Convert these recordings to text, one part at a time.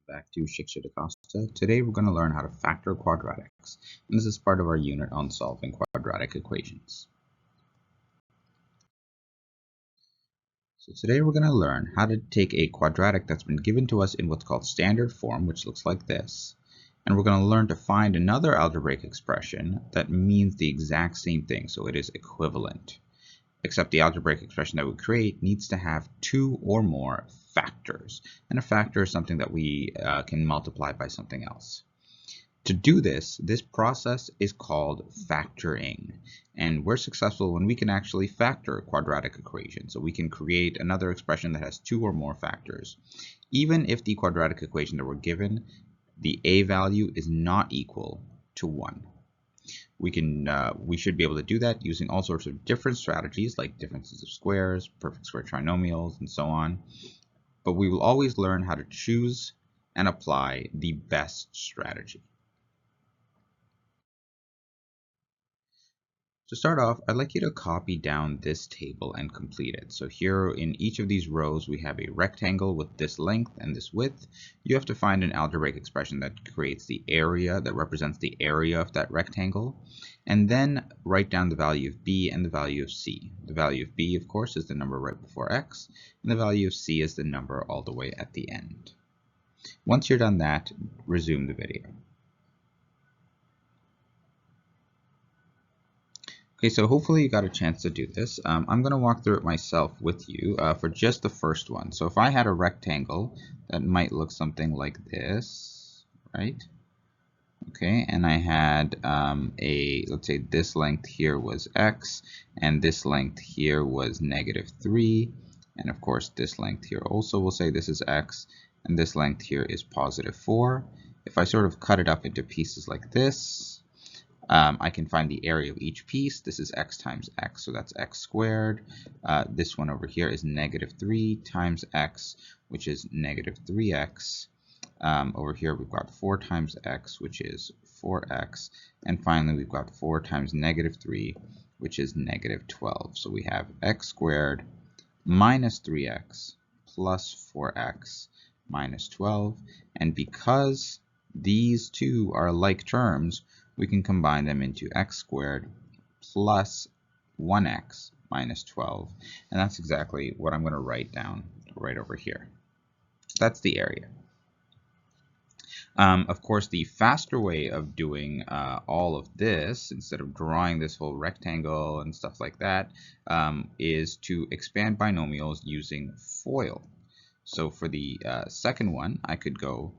Back to Shiksha Costa. Today we're going to learn how to factor quadratics, and this is part of our unit on solving quadratic equations. So today we're going to learn how to take a quadratic that's been given to us in what's called standard form, which looks like this, and we're going to learn to find another algebraic expression that means the exact same thing, so it is equivalent. Except the algebraic expression that we create needs to have two or more factors. And a factor is something that we can multiply by something else. To do this process is called factoring. And we're successful when we can actually factor quadratic equations. So we can create another expression that has two or more factors. Even if the quadratic equation that we're given, the a value is not equal to 1. We should be able to do that using all sorts of different strategies like differences of squares, perfect square trinomials, and so on. But we will always learn how to choose and apply the best strategy. To start off, I'd like you to copy down this table and complete it. So here in each of these rows, we have a rectangle with this length and this width. You have to find an algebraic expression that creates the area, that represents the area of that rectangle, and then write down the value of b and the value of c. The value of b, of course, is the number right before x, and the value of c is the number all the way at the end. Once you're done that, resume the video. Okay, so hopefully you got a chance to do this. I'm going to walk through it myself with you for just the first one. So if I had a rectangle that might look something like this, right? Okay, and I had let's say this length here was x, and this length here was -3, and of course this length here also will say this is x, and this length here is +4. If I sort of cut it up into pieces like this, I can find the area of each piece. This is x times x, so that's x squared. This one over here is -3 times x, which is -3x. Over here we've got 4 times x, which is 4x. And finally we've got 4 times -3, which is -12. So we have x squared minus 3x plus 4x minus 12. And because these two are like terms, we can combine them into x squared plus 1x minus 12. And that's exactly what I'm going to write down right over here. That's the area. Of course, the faster way of doing all of this, instead of drawing this whole rectangle and stuff like that, is to expand binomials using FOIL. So for the second one, I could go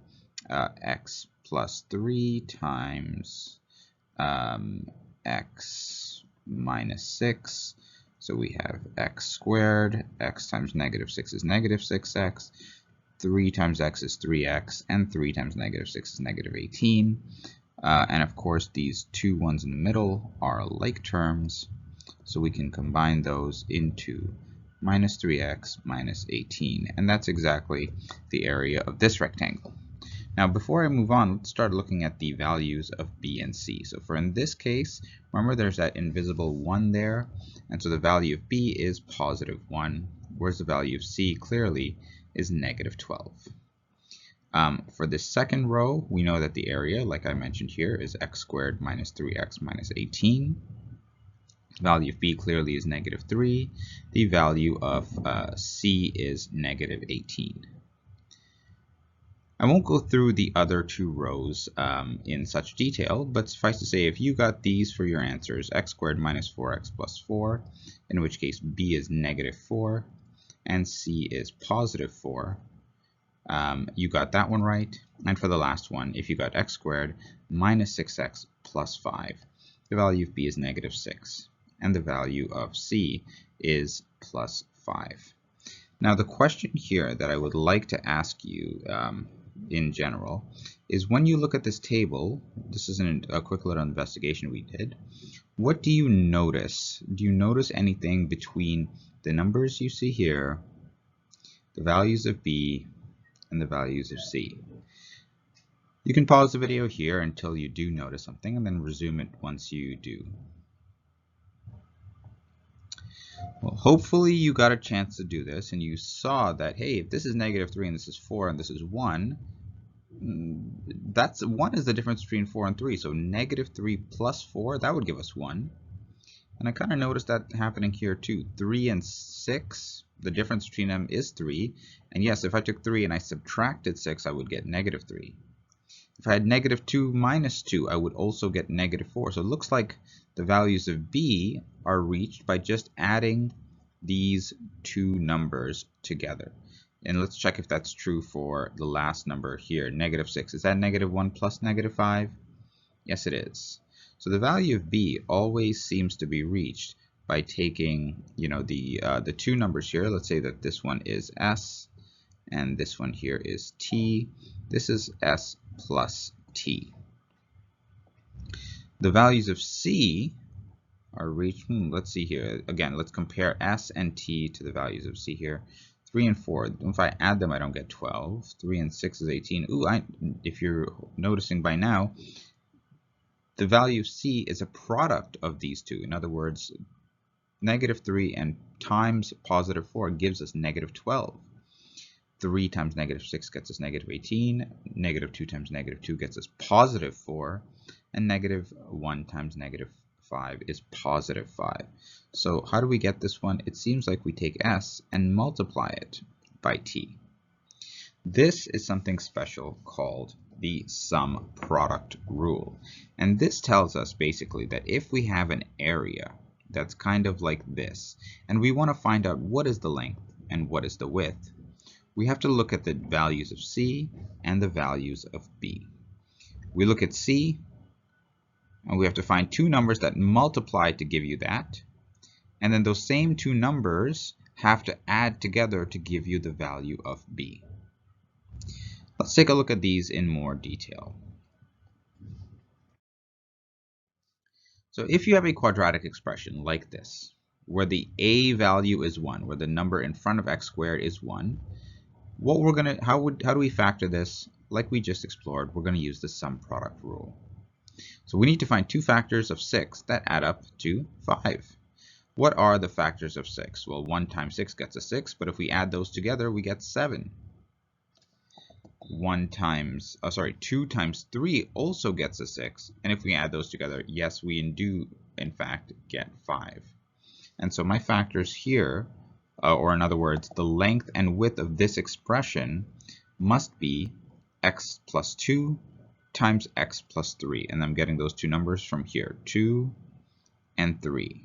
x plus 3 times x minus 6. So we have x squared, x times -6 is -6x, 3 times x is 3x, and 3 times -6 is -18. And of course, these two ones in the middle are like terms, so we can combine those into -3x minus 18. And that's exactly the area of this rectangle. Now, before I move on, let's start looking at the values of b and c. So for in this case, remember there's that invisible 1 there, and so the value of b is +1, whereas the value of c clearly is -12. For this second row, we know that the area, like I mentioned here, is x squared minus 3x minus 18. The value of b clearly is -3. The value of c is -18. I won't go through the other two rows in such detail, but suffice to say, if you got these for your answers, x squared minus 4x plus 4, in which case b is -4 and c is +4, you got that one right. And for the last one, if you got x squared minus 6x plus 5, the value of b is -6, and the value of c is +5. Now the question here that I would like to ask you in general is, when you look at this table, this is a quick little investigation we did, what do you notice? Do you notice anything between the numbers you see here, the values of b, and the values of c? You can pause the video here until you do notice something and then resume it once you do. Well, hopefully you got a chance to do this and you saw that, hey, if this is -3 and this is 4 and this is 1, That's 1 is the difference between 4 and 3. So negative 3 plus 4, that would give us 1. And I kind of noticed that happening here too. 3 and 6, the difference between them is 3. And yes, if I took 3 and I subtracted 6, I would get negative 3. If I had negative 2 minus 2, I would also get negative 4. So it looks like the values of b are reached by just adding these two numbers together. And let's check if that's true for the last number here, negative 6. Is that negative 1 plus negative 5? Yes, it is. So the value of b always seems to be reached by taking, the two numbers here. Let's say that this one is s, and this one here is t. This is s plus t. The values of c are reached. Let's see here. Again, let's compare s and t to the values of c here. 3 and 4. If I add them, I don't get 12. 3 and 6 is 18. Ooh, if you're noticing by now, the value of c is a product of these two. In other words, negative 3 and times positive 4 gives us negative 12. 3 times negative 6 gets us negative 18. Negative 2 times negative 2 gets us positive 4. And negative 1 times negative 5 is positive 5. So how do we get this one? It seems like we take s and multiply it by t. This is something special called the sum product rule. And this tells us basically that if we have an area that's kind of like this, and we want to find out what is the length and what is the width, we have to look at the values of c and the values of b. We look at c, and we have to find two numbers that multiply to give you that. And then those same two numbers have to add together to give you the value of b. Let's take a look at these in more detail. So if you have a quadratic expression like this, where the a value is 1, where the number in front of x squared is 1, how do we factor this? Like we just explored, we're going to use the sum product rule. So we need to find two factors of 6 that add up to 5. What are the factors of 6? Well, 1 times 6 gets us 6, but if we add those together, we get 7. 2 times 3 also gets us 6, and if we add those together, yes, we do in fact get 5. And so my factors here, or in other words, the length and width of this expression must be x plus 2 times x plus 3, and I'm getting those two numbers from here, 2 and 3.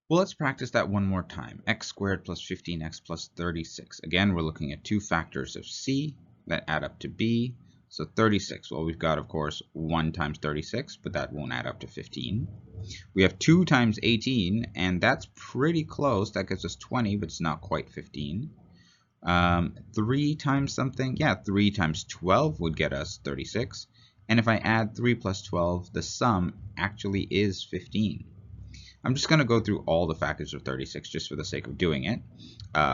Well, let's practice that one more time. X squared plus 15x plus 36. Again, we're looking at two factors of c that add up to b. So 36, well, we've got, of course, 1 times 36, but that won't add up to 15. We have 2 times 18, and that's pretty close. That gives us 20, but it's not quite 15. 3 times something, 3 times 12 would get us 36. And if I add 3 plus 12, the sum actually is 15. I'm just going to go through all the factors of 36 just for the sake of doing it.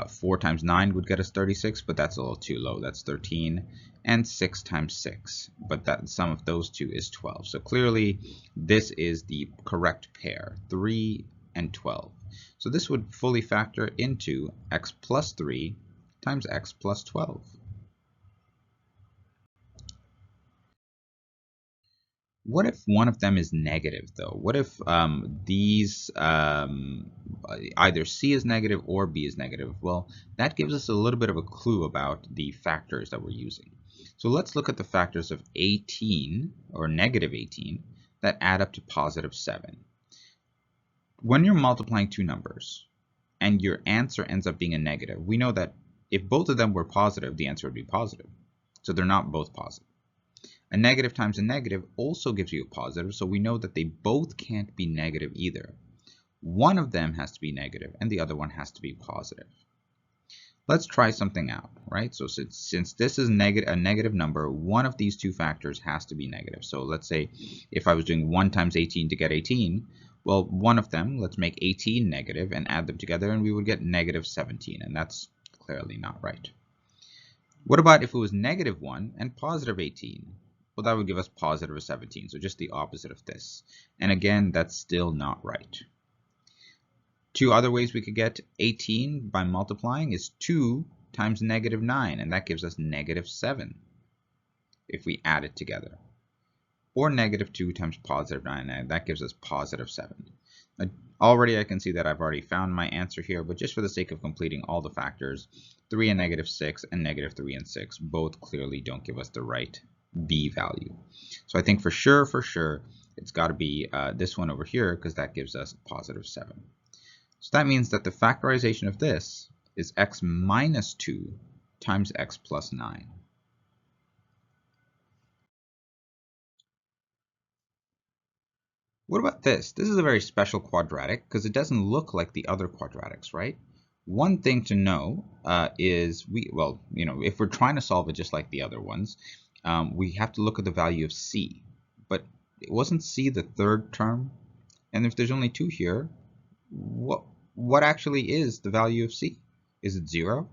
4 times 9 would get us 36, but that's a little too low. That's 13. And 6 times 6, but the sum of those two is 12. So clearly, this is the correct pair, 3 and 12. So this would fully factor into x plus 3 times x plus 12. What if one of them is negative, though? What if these either c is negative or b is negative? Well, that gives us a little bit of a clue about the factors that we're using. So let's look at the factors of 18, or negative 18, that add up to positive 7. When you're multiplying two numbers, and your answer ends up being a negative, we know that if both of them were positive, the answer would be positive. So they're not both positive. A negative times a negative also gives you a positive, so we know that they both can't be negative either. One of them has to be negative, and the other one has to be positive. Let's try something out, right? So since this is a negative number, one of these two factors has to be negative. So let's say if I was doing 1 times 18 to get 18, well, one of them, let's make 18 negative and add them together, and we would get negative 17, and that's clearly not right. What about if it was negative 1 and positive 18? Well, that would give us positive 17, so just the opposite of this. And again, that's still not right. Two other ways we could get 18 by multiplying is 2 times negative 9, and that gives us negative 7 if we add it together. Or negative 2 times positive 9, and that gives us positive 7. Already I can see that I've already found my answer here, but just for the sake of completing all the factors, 3 and negative 6 and negative 3 and 6 both clearly don't give us the right b value. So I think for sure, it's got to be this one over here, because that gives us positive 7. So that means that the factorization of this is x minus 2 times x plus 9. What about this? This is a very special quadratic because it doesn't look like the other quadratics, right? One thing to know is if we're trying to solve it just like the other ones, we have to look at the value of c. But it wasn't c the third term? And if there's only 2 here, what actually is the value of c? Is it 0?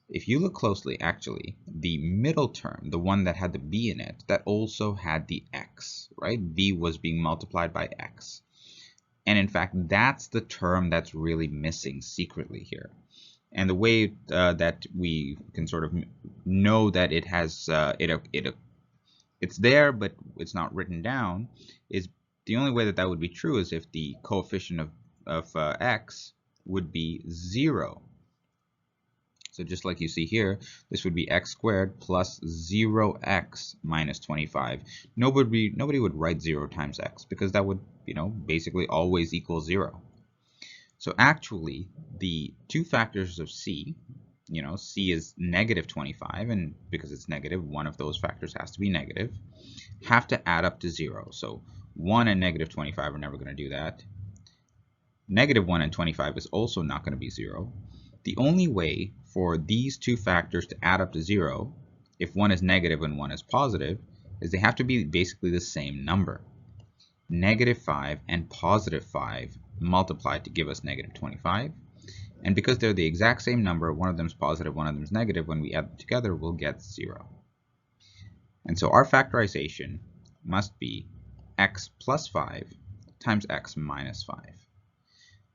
If you look closely, actually, the middle term, the one that had the b in it, that also had the x, right? b was being multiplied by x. And in fact, that's the term that's really missing secretly here. And the way that we can sort of know that it has it's there, but it's not written down, is the only way that would be true is if the coefficient of x would be 0. So just like you see here, this would be x squared plus 0x minus 25. Nobody would write 0 times x because that would, basically always equal 0. So actually, the two factors of c, c is negative 25, and because it's negative, one of those factors has to be negative, have to add up to 0. So 1 and negative 25 are never going to do that. Negative 1 and 25 is also not going to be 0. The only way for these two factors to add up to 0, if one is negative and one is positive, is they have to be basically the same number. Negative 5 and positive 5 multiplied to give us negative 25. And because they're the exact same number, one of them is positive, one of them is negative, when we add them together, we'll get 0. And so our factorization must be x plus 5 times x minus 5.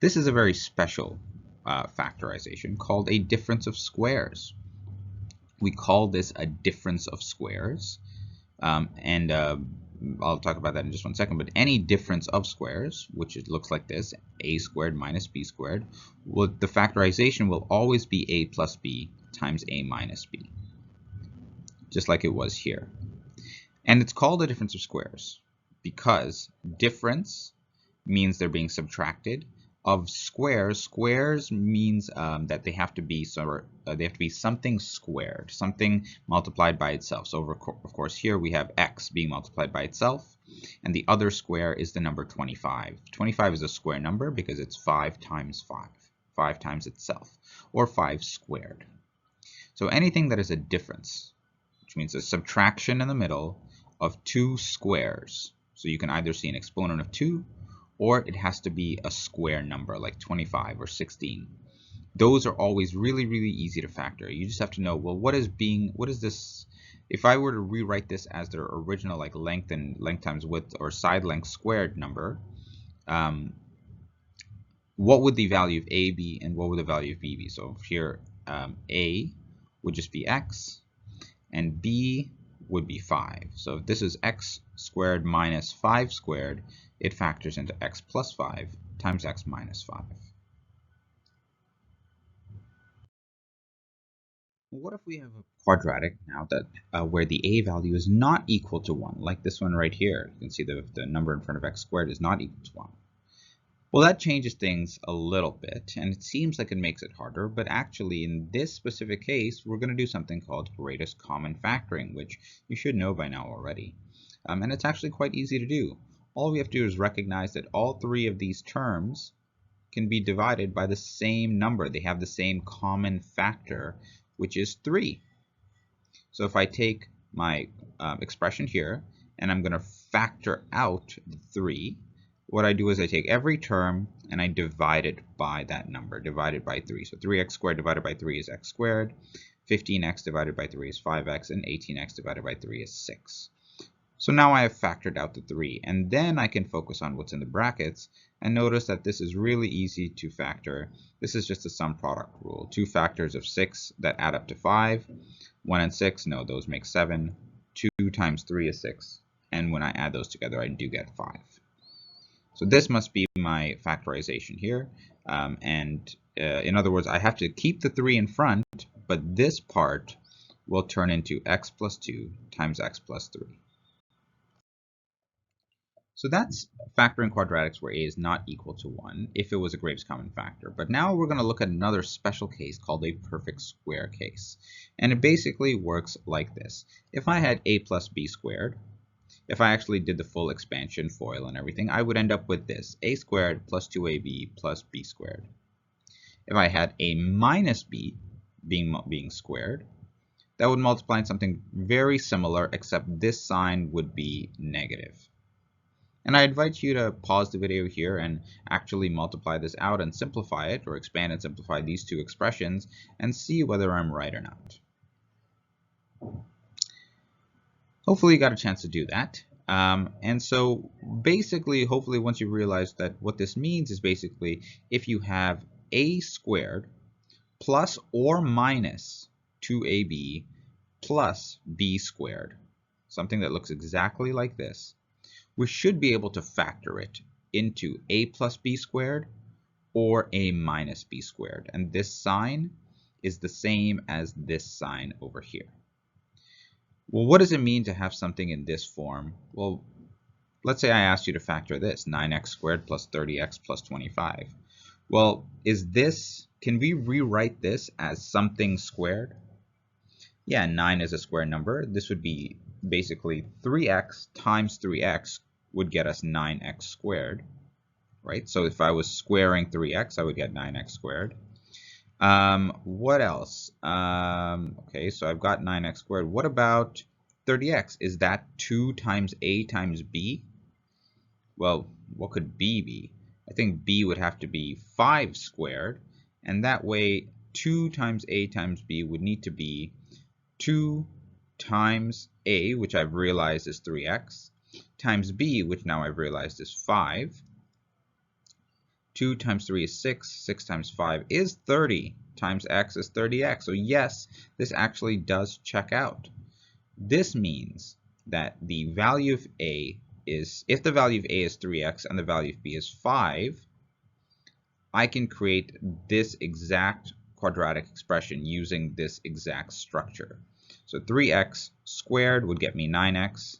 This is a very special factorization called a difference of squares. We call this a difference of squares, and I'll talk about that in just one second, but any difference of squares, which it looks like this, a squared minus b squared, the factorization will always be a plus b times a minus b, just like it was here. And it's called a difference of squares because difference means they're being subtracted. Of squares, squares means that they have to be something squared, something multiplied by itself. So of course here we have x being multiplied by itself, and the other square is the number 25. 25 is a square number because it's 5 times 5, 5 times itself, or 5 squared. So anything that is a difference, which means a subtraction in the middle of two squares. So you can either see an exponent of 2, or it has to be a square number like 25 or 16. Those are always really, really easy to factor. You just have to know, well, what is this? If I were to rewrite this as their original like length times width or side length squared number, what would the value of a be and what would the value of b be? So here a would just be x and b would be 5. So if this is x squared minus 5 squared, it factors into x plus 5 times x minus 5. What if we have a quadratic now that where the a value is not equal to 1, like this one right here? You can see the number in front of x squared is not equal to 1. Well, that changes things a little bit, and it seems like it makes it harder, but actually in this specific case, we're going to do something called greatest common factoring, which you should know by now already. And it's actually quite easy to do. All we have to do is recognize that all three of these terms can be divided by the same number. They have the same common factor, which is 3. So if I take my expression here, and I'm going to factor out the 3, what I do is I take every term and I divide it by that number, divided by 3. So 3x squared divided by 3 is x squared, 15x divided by 3 is 5x, and 18x divided by 3 is 6. So now I have factored out the 3, and then I can focus on what's in the brackets, and notice that this is really easy to factor. This is just a sum product rule. 2 factors of 6 that add up to 5. 1 and 6, no, those make 7. 2 times 3 is 6. And when I add those together, I do get 5. So this must be my factorization here. In other words, I have to keep the 3 in front, but this part will turn into x plus 2 times x plus 3. So that's factoring quadratics where a is not equal to 1 if it was a greatest common factor. But now we're going to look at another special case called a perfect square case. And it basically works like this. If I had a plus b squared, if I actually did the full expansion, FOIL and everything, I would end up with this, a squared plus 2ab plus b squared. If I had a minus b being squared, that would multiply in something very similar, except this sign would be negative. And I invite you to pause the video here and actually multiply this out and simplify it, or expand and simplify these two expressions, and see whether I'm right or not. Hopefully you got a chance to do that. And so basically, hopefully once you realize that what this means is basically if you have a squared plus or minus 2ab plus b squared, something that looks exactly like this, we should be able to factor it into a plus b squared or a minus b squared. And this sign is the same as this sign over here. Well, what does it mean to have something in this form? Well, let's say I asked you to factor this, 9x squared plus 30x plus 25. Well, can we rewrite this as something squared? Yeah, 9 is a square number. This would be basically 3x times 3x would get us 9x squared, right? So if I was squaring 3x, I would get 9x squared. What else? Okay, so I've got 9x squared. What about 30x? Is that 2 times a times b? Well, what could b be? I think b would have to be 5 squared, and that way 2 times a times b would need to be 2 times a, which I've realized is 3x, times b, which now I've realized is 5. 2 times 3 is 6. 6 times 5 is 30. Times x is 30x. So yes, this actually does check out. This means that the value of a is, if the value of a is 3x and the value of b is 5, I can create this exact quadratic expression using this exact structure. So 3x squared would get me 9x.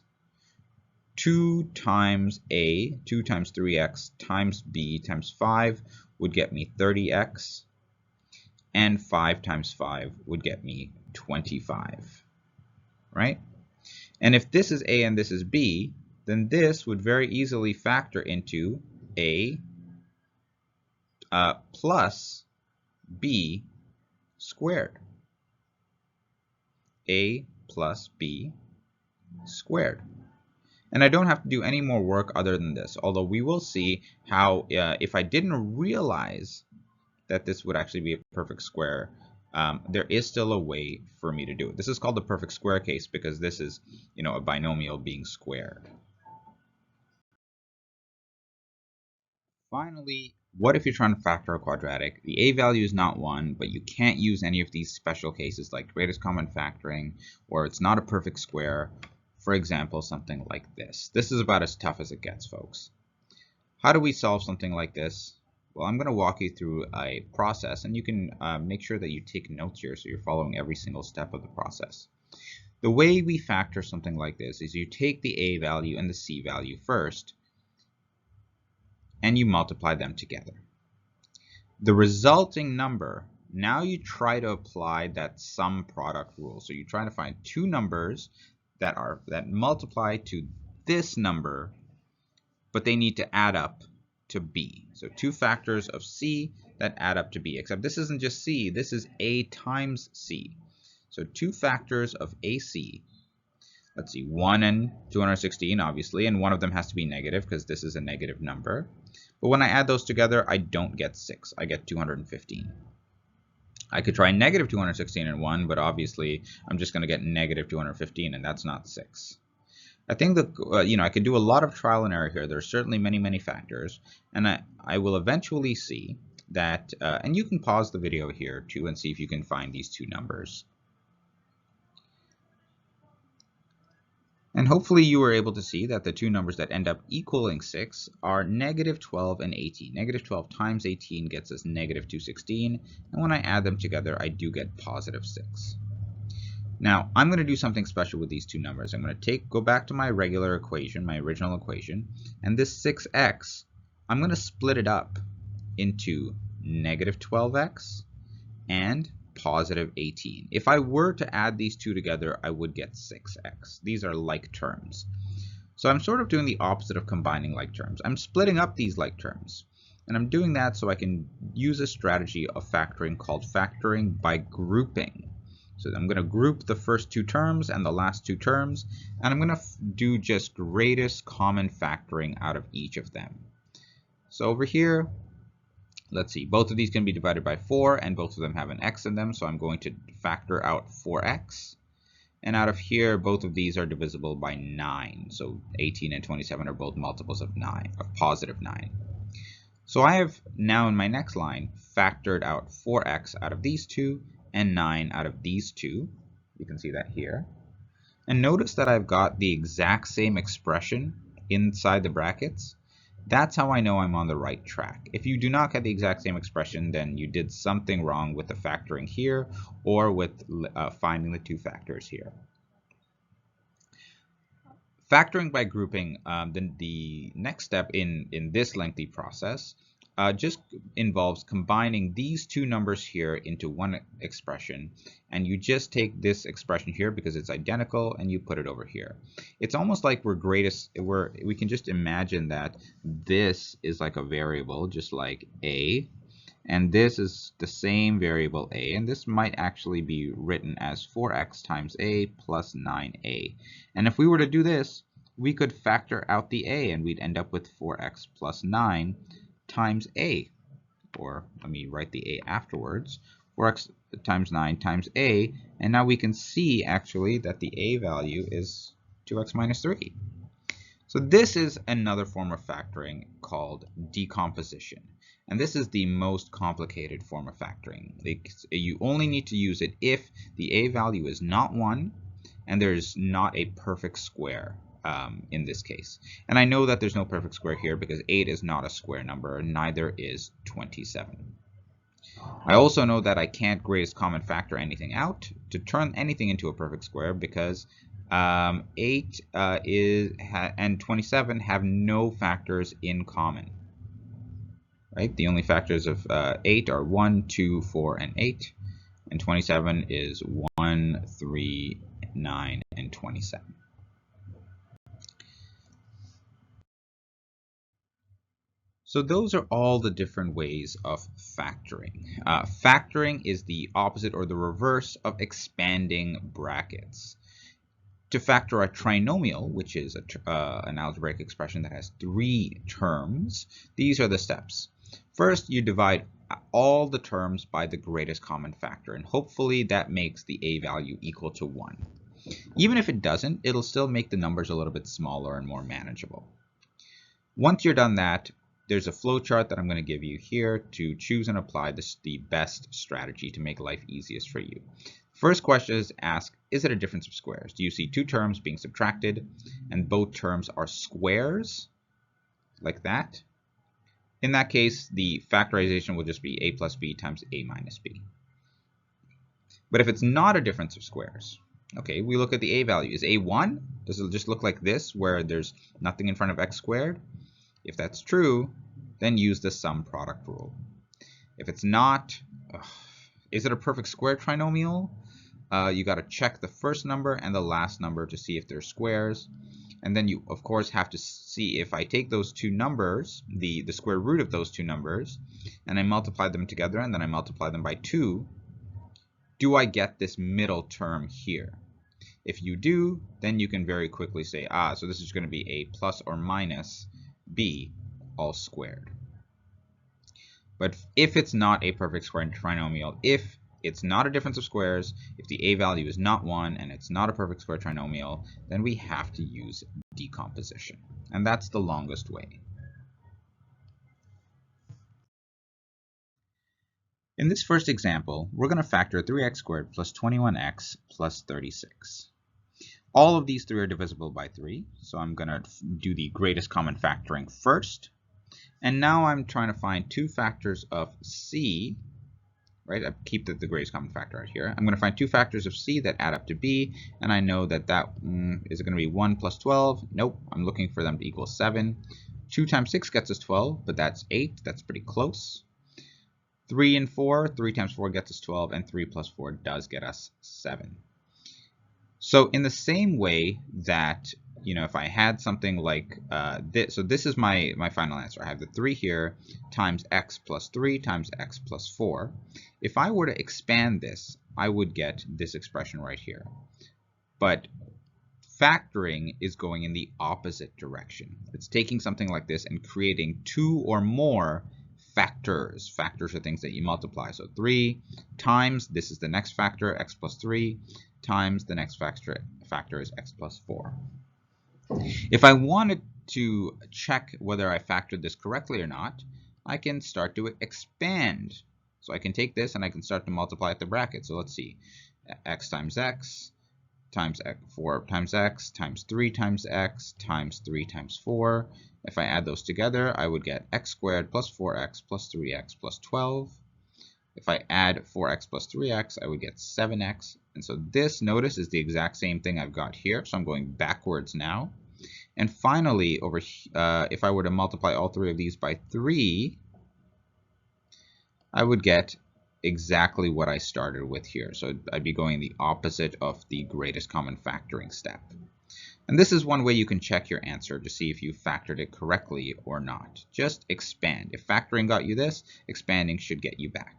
2 times a, 2 times 3x times b times 5 would get me 30x. And 5 times 5 would get me 25. Right? And if this is a and this is b, then this would very easily factor into a plus b squared. A plus b squared. And I don't have to do any more work other than this, although we will see how if I didn't realize that this would actually be a perfect square, there is still a way for me to do it. This is called the perfect square case because this is, a binomial being squared. Finally, what if you're trying to factor a quadratic? The a value is not 1, but you can't use any of these special cases like greatest common factoring, or it's not a perfect square. For example, something like this. This is about as tough as it gets, folks. How do we solve something like this? Well, I'm going to walk you through a process, and you can make sure that you take notes here so you're following every single step of the process. The way we factor something like this is you take the a value and the c value first, and you multiply them together. The resulting number, now you try to apply that sum product rule. So you try to find two numbers that multiply to this number, but they need to add up to b. So two factors of c that add up to b, except this isn't just c, this is a times c. So two factors of ac. Let's see, 1 and 216, obviously, and one of them has to be negative because this is a negative number. But when I add those together, I don't get 6, I get 215. I could try negative 216 and 1, but obviously I'm just going to get negative 215, and that's not 6. I think that I could do a lot of trial and error here. There's certainly many factors, and I will eventually see that, and you can pause the video here too and see if you can find these two numbers. And hopefully you were able to see that the two numbers that end up equaling 6 are negative 12 and 18. Negative 12 times 18 gets us negative 216, and when I add them together, I do get positive 6. Now, I'm going to do something special with these two numbers. I'm going to go back to my regular equation, my original equation, and this 6x, I'm going to split it up into negative 12x and positive 18. If I were to add these two together, I would get 6x. These are like terms. So I'm sort of doing the opposite of combining like terms. I'm splitting up these like terms. And I'm doing that so I can use a strategy of factoring called factoring by grouping. So I'm going to group the first two terms and the last two terms, and I'm going to do just greatest common factoring out of each of them. So over here, let's see, both of these can be divided by 4, and both of them have an x in them, so I'm going to factor out 4x. And out of here, both of these are divisible by 9. So 18 and 27 are both multiples of 9, of positive 9. So I have now in my next line factored out 4x out of these two and 9 out of these two. You can see that here. And notice that I've got the exact same expression inside the brackets. That's how I know I'm on the right track. If you do not get the exact same expression, then you did something wrong with the factoring here or with finding the two factors here. Factoring by grouping, then the next step in this lengthy process just involves combining these two numbers here into one expression, and you just take this expression here because it's identical and you put it over here. It's almost like we can just imagine that this is like a variable just like a, and this is the same variable a, and this might actually be written as 4x times a plus 9a. And if we were to do this, we could factor out the a and we'd end up with 4x plus 9 times a, or let me write the a afterwards, 4x times 9 times a, and now we can see actually that the a value is 2x minus 3. So this is another form of factoring called decomposition, and this is the most complicated form of factoring. You only need to use it if the a value is not 1 and there's not a perfect square. In this case. And I know that there's no perfect square here because 8 is not a square number, and neither is 27. I also know that I can't greatest common factor anything out to turn anything into a perfect square because 8 and 27 have no factors in common. Right? The only factors of 8 are 1, 2, 4, and 8, and 27 is 1, 3, 9, and 27. So those are all the different ways of factoring. Factoring is the opposite or the reverse of expanding brackets. To factor a trinomial, which is an algebraic expression that has 3 terms, these are the steps. First, you divide all the terms by the greatest common factor, and hopefully that makes the a value equal to 1. Even if it doesn't, it'll still make the numbers a little bit smaller and more manageable. Once you're done that, there's a flow chart that I'm going to give you here to choose and apply the best strategy to make life easiest for you. First question is ask, is it a difference of squares? Do you see two terms being subtracted and both terms are squares like that? In that case, the factorization will just be a plus b times a minus b. But if it's not a difference of squares, okay, we look at the a value. Is a 1? Does it just look like this where there's nothing in front of x squared? If that's true, then use the sum product rule. If it's not, is it a perfect square trinomial? You got to check the first number and the last number to see if they're squares. And then you, of course, have to see if I take those two numbers, the square root of those two numbers, and I multiply them together and then I multiply them by 2, do I get this middle term here? If you do, then you can very quickly say, so this is going to be a plus or minus b all squared. But if it's not a perfect square trinomial, if it's not a difference of squares, if the a value is not 1 and it's not a perfect square trinomial, then we have to use decomposition. And that's the longest way. In this first example, we're going to factor 3x squared plus 21x plus 36. All of these three are divisible by 3, so I'm going to do the greatest common factoring first. And now I'm trying to find two factors of c, right? I keep the greatest common factor right here. I'm going to find two factors of c that add up to b, and I know that is it going to be 1 plus 12? Nope, I'm looking for them to equal 7. 2 times 6 gets us 12, but that's 8. That's pretty close. 3 and 4, 3 times 4 gets us 12, and 3 plus 4 does get us 7. So in the same way that, if I had something like this, so this is my final answer. I have the 3 here times x plus 3 times x plus 4. If I were to expand this, I would get this expression right here. But factoring is going in the opposite direction. It's taking something like this and creating 2 or more factors. Factors are things that you multiply. So 3 times, this is the next factor, x plus 3, times the next factor is x plus 4. If I wanted to check whether I factored this correctly or not, I can start to expand. So I can take this and I can start to multiply at the bracket. So let's see, x times 4 times x times 3 times x times 3 times 4. If I add those together, I would get x squared plus 4x plus 3x plus 12. If I add 4x plus 3x, I would get 7x. And so this, notice, is the exact same thing I've got here. So I'm going backwards now. And finally, if I were to multiply all three of these by 3, I would get exactly what I started with here. So I'd be going the opposite of the greatest common factoring step. And this is one way you can check your answer to see if you factored it correctly or not. Just expand. If factoring got you this, expanding should get you back.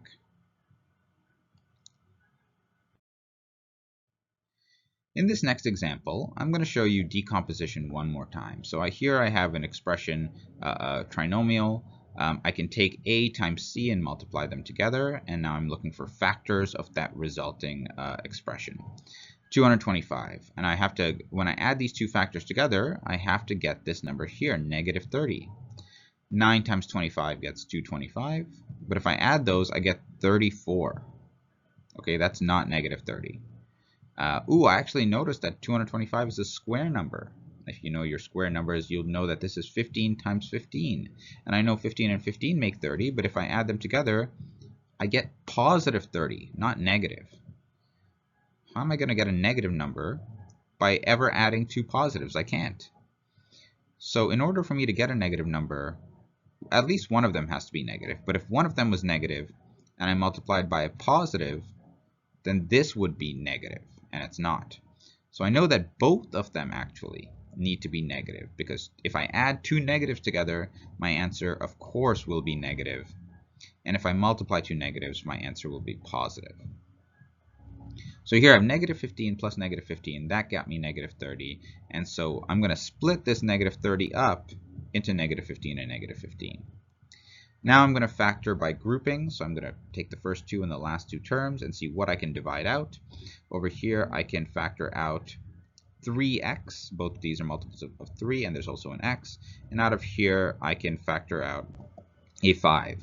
In this next example, I'm going to show you decomposition one more time. So here I have an expression, a trinomial. I can take a times c and multiply them together, and now I'm looking for factors of that resulting expression. 225, and I have to, when I add these two factors together, I have to get this number here, negative 30. 9 times 25 gets 225, but if I add those, I get 34. Okay, that's not negative 30. I actually noticed that 225 is a square number. If you know your square numbers, you'll know that this is 15 times 15. And I know 15 and 15 make 30, but if I add them together, I get positive 30, not negative. How am I going to get a negative number by ever adding two positives? I can't. So in order for me to get a negative number, at least one of them has to be negative. But if one of them was negative and I multiplied by a positive, then this would be negative, and it's not. So I know that both of them actually need to be negative, because if I add two negatives together, my answer of course will be negative. And if I multiply two negatives, my answer will be positive. So here I have negative 15 plus negative 15. That got me negative 30. And so I'm going to split this negative 30 up into negative 15 and negative 15. Now I'm going to factor by grouping. So I'm going to take the first two and the last two terms and see what I can divide out. Over here I can factor out 3x. Both of these are multiples of 3, and there's also an x. And out of here I can factor out a 5.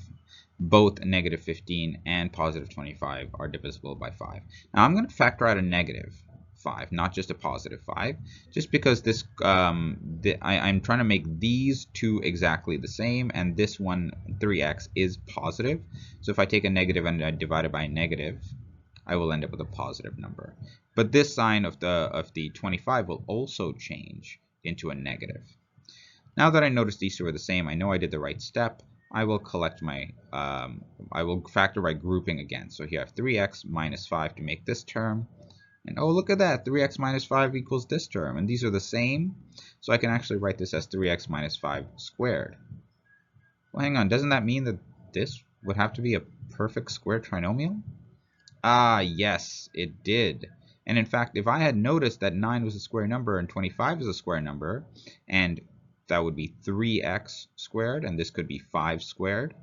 Both negative 15 and positive 25 are divisible by 5. Now I'm going to factor out a negative 5, not just a positive 5, just because this I'm trying to make these two exactly the same, and this one, 3x, is positive. So if I take a negative and I divide it by a negative, I will end up with a positive number. But this sign of the 25 will also change into a negative. Now that I notice these two are the same, I know I did the right step. I will collect my, I will factor by grouping again. So here I have 3x minus 5 to make this term. And oh, look at that, 3x minus 5 equals this term. And these are the same, so I can actually write this as 3x minus 5 squared. Well, hang on, doesn't that mean that this would have to be a perfect square trinomial? Ah, yes, it did. And in fact, if I had noticed that 9 was a square number and 25 is a square number, and that would be 3x squared, and this could be 5 squared.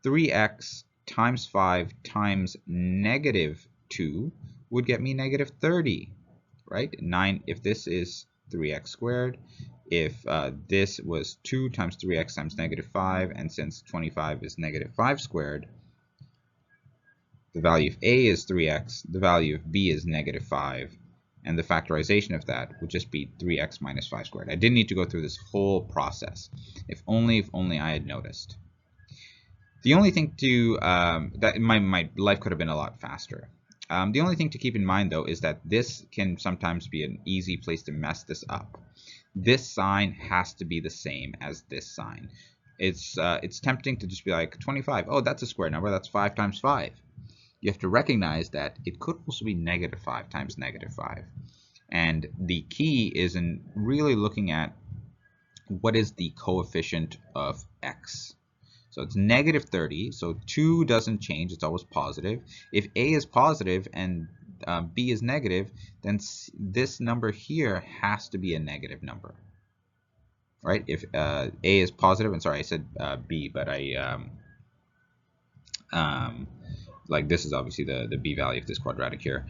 3x times 5 times negative 2 would get me negative 30, right? 9, if this is 3x squared, if this was 2 times 3x times negative 5, and since 25 is negative 5 squared, the value of a is 3x, the value of b is negative 5, and the factorization of that would just be 3x minus 5 squared. I didn't need to go through this whole process. If only I had noticed. The only thing to, that my life could have been a lot faster. The only thing to keep in mind, though, is that this can sometimes be an easy place to mess this up. This sign has to be the same as this sign. It's tempting to just be like 25. Oh, that's a square number. That's 5 times 5. You have to recognize that it could also be negative 5 times negative 5. And the key is in really looking at what is the coefficient of x. So it's negative 30, so 2 doesn't change, it's always positive. If a is positive and b is negative, then this number here has to be a negative number, right? If a is positive, and sorry, I said b, but like this is obviously the b value of this quadratic here.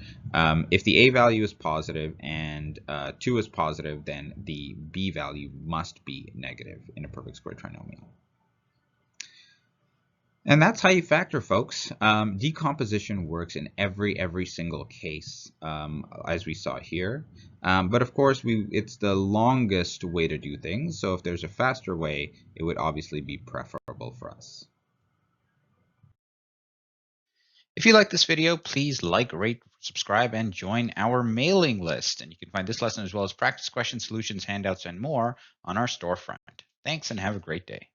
If the a value is positive and 2 is positive, then the b value must be negative in a perfect square trinomial. And that's how you factor, folks. Decomposition works in every single case, as we saw here. But of course, it's the longest way to do things. So if there's a faster way, it would obviously be preferable for us. If you like this video, please like, rate, subscribe, and join our mailing list. And you can find this lesson as well as practice questions, solutions, handouts, and more on our storefront. Thanks and have a great day.